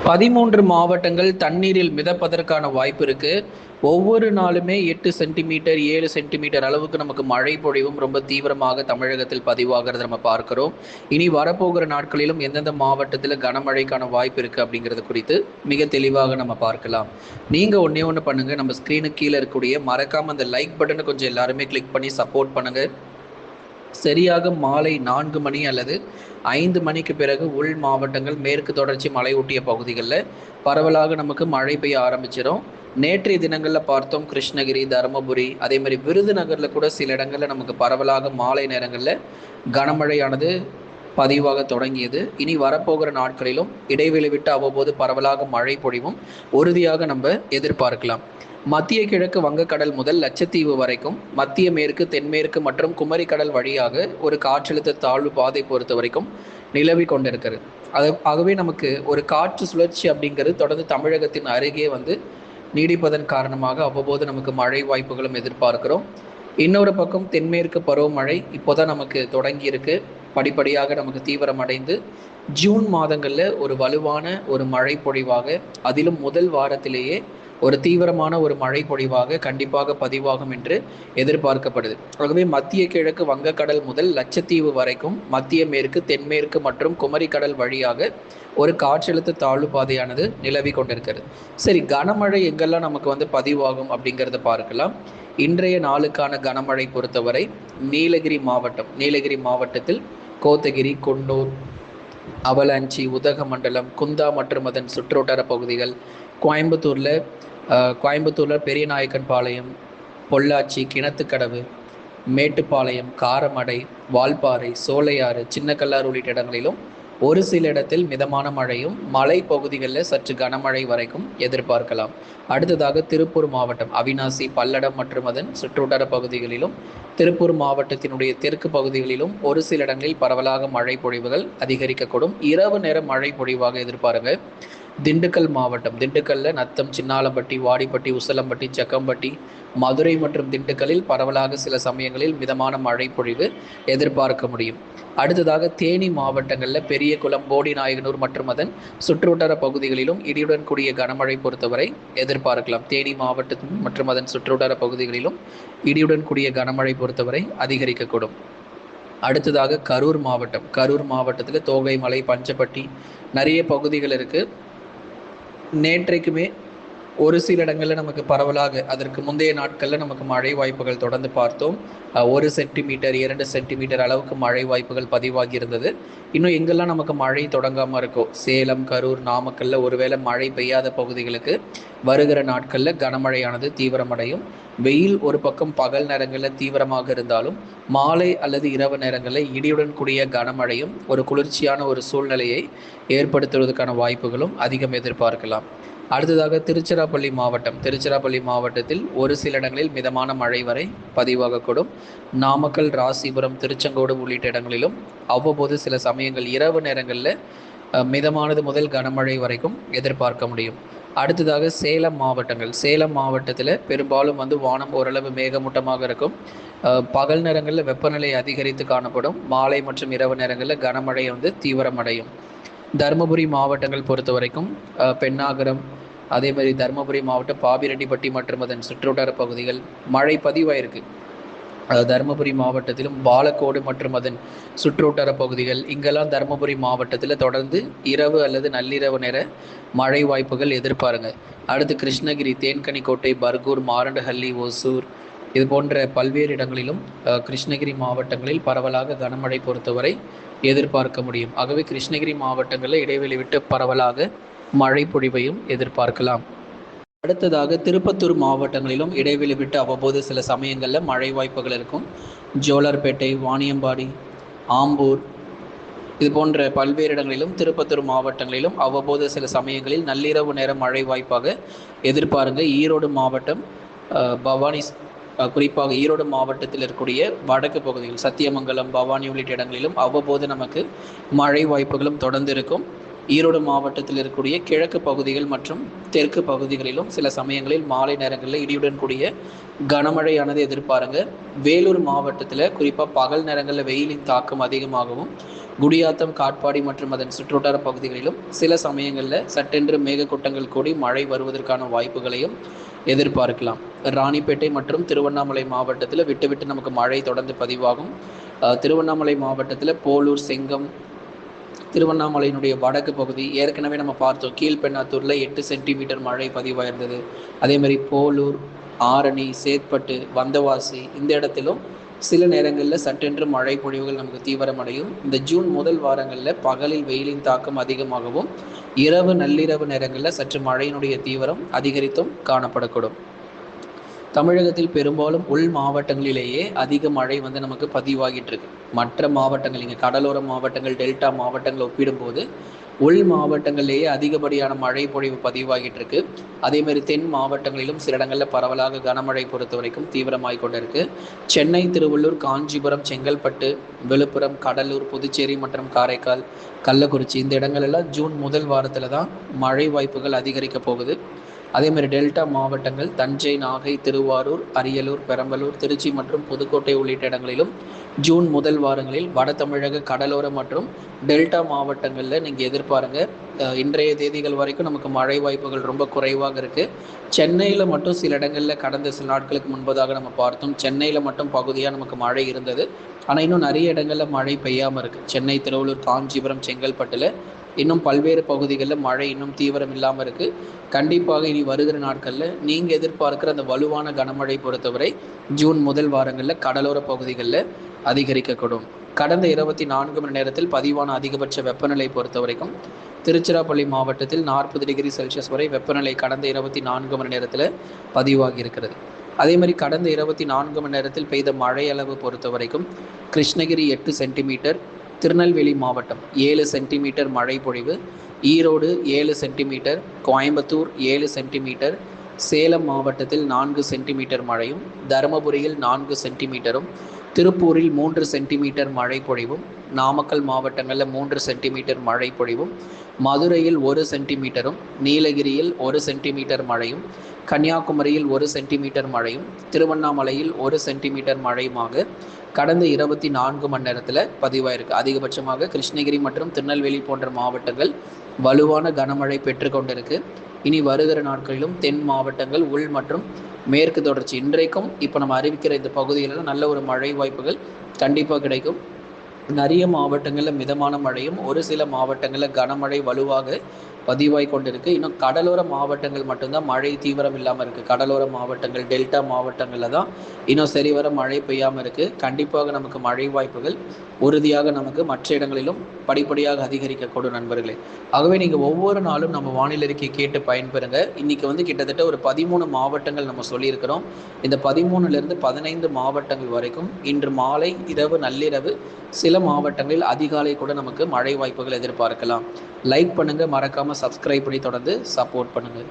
13 மாவட்டங்கள் தண்ணீரில் மிதப்பதற்கான வாய்ப்பு இருக்கு. ஒவ்வொரு நாளுமே 8 சென்டிமீட்டர் 7 சென்டிமீட்டர் அளவுக்கு நமக்கு மழை பொழிவும் ரொம்ப தீவிரமாக தமிழகத்தில் பதிவாகிறத நம்ம பார்க்கிறோம். இனி வரப்போகிற நாட்களிலும் எந்தெந்த மாவட்டத்தில் கனமழைக்கான வாய்ப்பு இருக்கு அப்படிங்கிறது குறித்து மிக தெளிவாக நம்ம பார்க்கலாம். நீங்க ஒண்ணே ஒன்று பண்ணுங்க, நம்ம ஸ்கிரீனுக்கு கீழே இருக்கக்கூடிய மறக்காம அந்த லைக் பட்டனை கொஞ்சம் எல்லாருமே கிளிக் பண்ணி சப்போர்ட் பண்ணுங்க. சரியாக மாலை 4 மணி அல்லது 5 மணிக்கு பிறகு உள் மாவட்டங்கள், மேற்கு தொடர்ச்சி மலையொட்டிய பகுதிகளில் பரவலாக நமக்கு மழை பெய்ய ஆரம்பிச்சிடும். நேற்றைய தினங்களில் பார்த்தோம் கிருஷ்ணகிரி, தருமபுரி, அதே மாதிரி விருதுநகரில் கூட சில இடங்களில் நமக்கு பரவலாக மாலை நேரங்களில் கனமழையானது பதிவாக தொடங்கியது. இனி வரப்போகிற நாட்களிலும் இடைவெளி விட்டு அவ்வப்போது பரவலாக மழை பொழிவும் உறுதியாக நம்ம எதிர்பார்க்கலாம். மத்திய கிழக்கு வங்கக்கடல் முதல் லட்சத்தீவு வரைக்கும், மத்திய மேற்கு, தென்மேற்கு மற்றும் குமரிக்கடல் வழியாக ஒரு காற்றழுத்த தாழ்வு பாதை பொறுத்த வரைக்கும் நிலவி கொண்டிருக்கிறது. ஆகவே நமக்கு ஒரு காற்று சுழற்சி அப்படிங்கிறது தொடர்ந்து தமிழகத்தின் அருகே நீடிப்பதன் காரணமாக அவ்வப்போது நமக்கு மழை வாய்ப்புகளும் எதிர்பார்க்கிறோம். இன்னொரு பக்கம் தென்மேற்கு பருவமழை இப்போதான் நமக்கு தொடங்கி இருக்கு. படிப்படியாக நமக்கு தீவிரமடைந்து ஜூன் மாதங்களில் ஒரு வலுவான ஒரு மழை பொழிவாக, அதிலும் முதல் வாரத்திலேயே ஒரு தீவிரமான ஒரு மழை பொழிவாக கண்டிப்பாக பதிவாகும் என்று எதிர்பார்க்கப்படுது. ஆகவே மத்திய கிழக்கு வங்கக்கடல் முதல் லட்சத்தீவு வரைக்கும், மத்திய மேற்கு, தென்மேற்கு மற்றும் குமரிக்கடல் வழியாக ஒரு காற்றழுத்த தாழ்வு பாதையானது நிலவி கொண்டிருக்கிறது. சரி, கனமழை எங்கெல்லாம் நமக்கு பதிவாகும் அப்படிங்கிறத பார்க்கலாம். இன்றைய நாளுக்கான கனமழை பொறுத்தவரை நீலகிரி மாவட்டத்தில் கோத்தகிரி, குன்னூர், அவலாஞ்சி, உதகமண்டலம், குந்தா மற்றும் அதன் சுற்றுவட்டார பகுதிகள், கோயம்புத்தூரில் பெரியநாயக்கன் பாளையம், பொள்ளாச்சி, கிணத்துக்கடவு, மேட்டுப்பாளையம், காரமடை, வால்பாறை, சோலையாறு, சின்னக்கல்லாறு உள்ளிட்ட இடங்களிலும் ஒரு சில இடத்தில் மிதமான மழையும், மலை பகுதிகளில் சற்று கனமழை வரைக்கும் எதிர்பார்க்கலாம். அடுத்ததாக திருப்பூர் மாவட்டம், அவினாசி, பல்லடம் மற்றும் அதன் சுற்றுவட்டார பகுதிகளிலும், திருப்பூர் மாவட்டத்தினுடைய தெற்கு பகுதிகளிலும் ஒரு சில இடங்களில் பரவலாக மழை பொழிவுகள் அதிகரிக்கக்கூடும். இரவு நேர மழை பொழிவாக எதிர்பாருங்க. திண்டுக்கல் மாவட்டம், திண்டுக்கல்ல நத்தம், சின்னாலம்பட்டி, வாடிப்பட்டி, உசலம்பட்டி, சக்கம்பட்டி, மதுரை மற்றும் திண்டுக்கல்லில் பரவலாக சில சமயங்களில் மிதமான மழை பொழிவு எதிர்பார்க்க முடியும். அடுத்ததாக தேனி மாவட்டங்களில் பெரியகுளம், போடிநாயகனூர் மற்றும் அதன் சுற்றுவட்டார பகுதிகளிலும் இடியுடன் கூடிய கனமழை பொறுத்தவரை எதிர்பார்க்கலாம். தேனி மாவட்டம் மற்றும் அதன் சுற்றுவட்டார பகுதிகளிலும் இடியுடன் கூடிய கனமழை பொறுத்தவரை அதிகரிக்கக்கூடும். அடுத்ததாக கரூர் மாவட்டத்தில் தோகைமலை, பஞ்சப்பட்டி நிறைய பகுதிகள் இருக்கு. நேற்றைக்குமே ஒரு சில இடங்களில் நமக்கு பரவலாக, அதற்கு முந்தைய நாட்களில் நமக்கு மழை வாய்ப்புகள் தொடர்ந்து பார்த்தோம். 1 சென்டிமீட்டர் 2 சென்டிமீட்டர் அளவுக்கு மழை வாய்ப்புகள் பதிவாகி இருந்தது. இன்னும் எங்கெல்லாம் நமக்கு மழை தொடங்காமல் இருக்கோ, சேலம், கரூர், நாமக்கல்ல ஒருவேளை மழை பெய்யாத பகுதிகளுக்கு வருகிற நாட்களில் கனமழையானது தீவிரமடையும். வெயில் ஒரு பக்கம் பகல் நேரங்களில் தீவிரமாக இருந்தாலும், மாலை அல்லது இரவு நேரங்களில் இடியுடன் கூடிய கனமழையும் ஒரு குளிர்ச்சியான ஒரு சூழ்நிலையை ஏற்படுத்துவதற்கான வாய்ப்புகளும் அதிகம் எதிர்பார்க்கலாம். அடுத்ததாக திருச்சிராப்பள்ளி மாவட்டத்தில் ஒரு சில இடங்களில் மிதமான மழை வரை பதிவாகக்கூடும். நாமக்கல், ராசிபுரம், திருச்செங்கோடு உள்ளிட்ட இடங்களிலும் அவ்வப்போது சில சமயங்கள் இரவு நேரங்களில் மிதமானது முதல் கனமழை வரைக்கும் எதிர்பார்க்க முடியும். அடுத்ததாக சேலம் மாவட்டத்தில் பெரும்பாலும் வானம் ஓரளவு மேகமூட்டமாக இருக்கும். பகல் நேரங்களில் வெப்பநிலை அதிகரித்து காணப்படும். மாலை மற்றும் இரவு நேரங்களில் கனமழை தீவிரமடையும். தருமபுரி மாவட்டங்கள் பொறுத்த வரைக்கும் பெண்ணாகரம், அதே மாதிரி தருமபுரி மாவட்டம் பாபிரெட்டிப்பட்டி மற்றும் அதன் சுற்றுவட்டார பகுதிகள் மழை பதிவாயிருக்கு. தருமபுரி மாவட்டத்திலும் பாலக்கோடு மற்றும் அதன் சுற்றுவட்டார பகுதிகள், இங்கெல்லாம் தருமபுரி மாவட்டத்தில் தொடர்ந்து இரவு அல்லது நள்ளிரவு நேர மழை வாய்ப்புகள் எதிர்பாருங்க. அடுத்து கிருஷ்ணகிரி, தேன்கனிக்கோட்டை, பர்கூர், மாரண்டஹள்ளி, ஒசூர், இது போன்ற பல்வேறு இடங்களிலும் கிருஷ்ணகிரி மாவட்டங்களில் பரவலாக கனமழை பொறுத்தவரை எதிர்பார்க்க முடியும். ஆகவே கிருஷ்ணகிரி மாவட்டங்களில் இடைவெளி விட்டு பரவலாக மழை பொழிவையும் எதிர்பார்க்கலாம். அடுத்ததாக திருப்பத்தூர் மாவட்டங்களிலும் இடைவெளி விட்டு அவ்வப்போது சில சமயங்களில் மழை வாய்ப்புகள் இருக்கும். ஜோலார்பேட்டை, வாணியம்பாடி, ஆம்பூர், இது போன்ற பல்வேறு இடங்களிலும் திருப்பத்தூர் மாவட்டங்களிலும் அவ்வப்போது சில சமயங்களில் நள்ளிரவு நேர மழை வாய்ப்பாக எதிர்பாருங்க. ஈரோடு மாவட்டம், குறிப்பாக ஈரோடு மாவட்டத்தில் இருக்கக்கூடிய வடக்கு பகுதிகள், சத்தியமங்கலம், பவானி உள்ளிட்ட இடங்களிலும் அவ்வப்போது நமக்கு மழை வாய்ப்புகளும் தொடர்ந்து இருக்கும். ஈரோடு மாவட்டத்தில் இருக்கக்கூடிய கிழக்கு பகுதிகள் மற்றும் தெற்கு பகுதிகளிலும் சில சமயங்களில் மாலை நேரங்களில் இடியுடன் கூடிய கனமழையானது எதிர்பாருங்க. வேலூர் மாவட்டத்தில் குறிப்பாக பகல் நேரங்களில் வெயிலின் தாக்கம் அதிகமாகவும், குடியாத்தம், காட்பாடி மற்றும் அதன் சுற்றுவட்டார பகுதிகளிலும் சில சமயங்களில் சட்டென்று மேகக்கூட்டங்கள் கூடி மழை வருவதற்கான வாய்ப்புகளையும் எதிர்பார்க்கலாம். ராணிப்பேட்டை மற்றும் திருவண்ணாமலை மாவட்டத்தில் விட்டு விட்டு நமக்கு மழை தொடர்ந்து பதிவாகும். திருவண்ணாமலை மாவட்டத்தில் போலூர், செங்கம், திருவண்ணாமலையினுடைய வடக்கு பகுதி ஏற்கனவே நம்ம பார்த்தோம். கீழ்பெண்ணாத்தூரில் 8 சென்டிமீட்டர் மழை பதிவாயிருந்தது. அதேமாதிரி போலூர், ஆரணி, சேத்பட்டு, வந்தவாசி இந்த இடத்திலும் சில நேரங்களில் சட்டென்று மழை பொழிவுகள் நமக்கு தீவிரமடையும். இந்த ஜூன் முதல் வாரங்களில் பகலில் வெயிலின் தாக்கம் அதிகமாகவும் இரவு நள்ளிரவு நேரங்களில் சற்று மழையினுடைய தீவிரம் அதிகரித்தும் காணப்படக்கூடும். தமிழகத்தில் பெரும்பாலும் உள் மாவட்டங்களிலேயே அதிக மழை நமக்கு பதிவாகிட்டு இருக்கு. மற்ற மாவட்டங்கள், இங்கே கடலோர மாவட்டங்கள், டெல்டா மாவட்டங்களை ஒப்பிடும்போது உள் மாவட்டங்களிலேயே அதிகப்படியான மழை பொழிவு பதிவாகிட்டு இருக்கு. அதேமாதிரி தென் மாவட்டங்களிலும் சில இடங்களில் பரவலாக கனமழை பொறுத்த வரைக்கும் தீவிரமாய் கொண்டு இருக்கு. சென்னை, திருவள்ளூர், காஞ்சிபுரம், செங்கல்பட்டு, விழுப்புரம், கடலூர், புதுச்சேரி மற்றும் காரைக்கால், கள்ளக்குறிச்சி இந்த இடங்கள் எல்லாம் ஜூன் முதல் வாரத்தில் தான் மழை வாய்ப்புகள் அதிகரிக்க போகுது. அதேமாதிரி டெல்டா மாவட்டங்கள் தஞ்சை, நாகை, திருவாரூர், அரியலூர், பெரம்பலூர், திருச்சி மற்றும் புதுக்கோட்டை உள்ளிட்ட இடங்களிலும் ஜூன் முதல் வாரங்களில் வட தமிழக கடலோர மற்றும் டெல்டா மாவட்டங்களில் நீங்கள் எதிர்பாருங்க. இன்றைய தேதிகள் வரைக்கும் நமக்கு மழை வாய்ப்புகள் ரொம்ப குறைவாக இருக்குது. சென்னையில் மட்டும் சில இடங்களில் கடந்த சில நாட்களுக்கு முன்பதாக நம்ம பார்த்தோம். சென்னையில் மட்டும் பகுதியாக நமக்கு மழை இருந்தது. ஆனால் இன்னும் நிறைய இடங்களில் மழை பெய்யாமல் இருக்குது. சென்னை, திருவள்ளூர், காஞ்சிபுரம், செங்கல்பட்டில் இன்னும் பல்வேறு பகுதிகளில் மழை இன்னும் தீவிரம் இல்லாமல் இருக்குது. கண்டிப்பாக இனி வருகிற நாட்களில் நீங்கள் எதிர்பார்க்குற அந்த வலுவான கனமழை பொறுத்தவரை ஜூன் முதல் வாரங்களில் கடலோர பகுதிகளில் அதிகரிக்கக்கூடும். கடந்த 24 மணி நேரத்தில் பதிவான அதிகபட்ச வெப்பநிலை பொறுத்த வரைக்கும் திருச்சிராப்பள்ளி மாவட்டத்தில் 40 டிகிரி செல்சியஸ் வரை வெப்பநிலை கடந்த 24 மணி நேரத்தில் பதிவாகி இருக்கிறது. அதே மாதிரி கடந்த 24 மணி நேரத்தில் பெய்த மழை அளவு பொறுத்த வரைக்கும் கிருஷ்ணகிரி 8 சென்டிமீட்டர், திருநெல்வேலி மாவட்டம் 7 சென்டிமீட்டர் மழை பொழிவு, ஈரோடு 7 சென்டிமீட்டர், கோயம்புத்தூர் 7 சென்டிமீட்டர், சேலம் மாவட்டத்தில் 4 சென்டிமீட்டர் மழையும், தருமபுரியில் 4 சென்டிமீட்டரும், திருப்பூரில் 3 சென்டிமீட்டர் மழை பொழிவும், நாமக்கல் மாவட்டங்களில் 3 சென்டிமீட்டர் மழை பொழிவும், மதுரையில் 1 சென்டிமீட்டரும், நீலகிரியில் 1 சென்டிமீட்டர் மழையும், கன்னியாகுமரியில் 1 சென்டிமீட்டர் மழையும், திருவண்ணாமலையில் 1 சென்டிமீட்டர் மழையுமாக கடந்த 24 மணி நேரத்தில் பதிவாயிருக்கு. அதிகபட்சமாக கிருஷ்ணகிரி மற்றும் திருநெல்வேலி போன்ற மாவட்டங்கள் வலுவான கனமழை பெற்றுக்கொண்டிருக்கு. இனி வருகிற நாட்களிலும் தென் மாவட்டங்கள், உள் மற்றும் மேற்கு தொடர்ச்சி இன்றைக்கும் இப்போ நம்ம அறிவிக்கிற இந்த பகுதிகளில் நல்ல ஒரு மழை வாய்ப்புகள் கண்டிப்பாக கிடைக்கும். நிறைய மாவட்டங்களில் மிதமான மழையும், ஒரு சில மாவட்டங்களில் கனமழை வலுவாக பதிவாய் கொண்டிருக்கு. இன்னும் கடலோர மாவட்டங்கள் மட்டும்தான் மழை தீவிரம் இல்லாமல் இருக்குது. கடலோர மாவட்டங்கள், டெல்டா மாவட்டங்களில் தான் இன்னும் சரிவர மழை பெய்யாமல் இருக்குது. கண்டிப்பாக நமக்கு மழை வாய்ப்புகள் உறுதியாக நமக்கு மற்ற இடங்களிலும் படிப்படியாக அதிகரிக்கக்கூடும் நண்பர்களே. ஆகவே நீங்கள் ஒவ்வொரு நாளும் நம்ம வானிலை அறிக்கை கேட்டு பயன்பெறுங்க. இன்றைக்கி கிட்டத்தட்ட ஒரு 13 மாவட்டங்கள் நம்ம சொல்லியிருக்கிறோம். இந்த 13லிருந்து 15 மாவட்டங்கள் வரைக்கும் இன்று மாலை, இரவு, நள்ளிரவு, சில மாவட்டங்களில் அதிகாலை கூட நமக்கு மழை வாய்ப்புகள் எதிர்பார்க்கலாம். லைக் பண்ணுங்கள், மறக்காமல் சப்ஸ்கிரைப் பண்ணி தொடர்ந்து சப்போர்ட் பண்ணுங்கள்.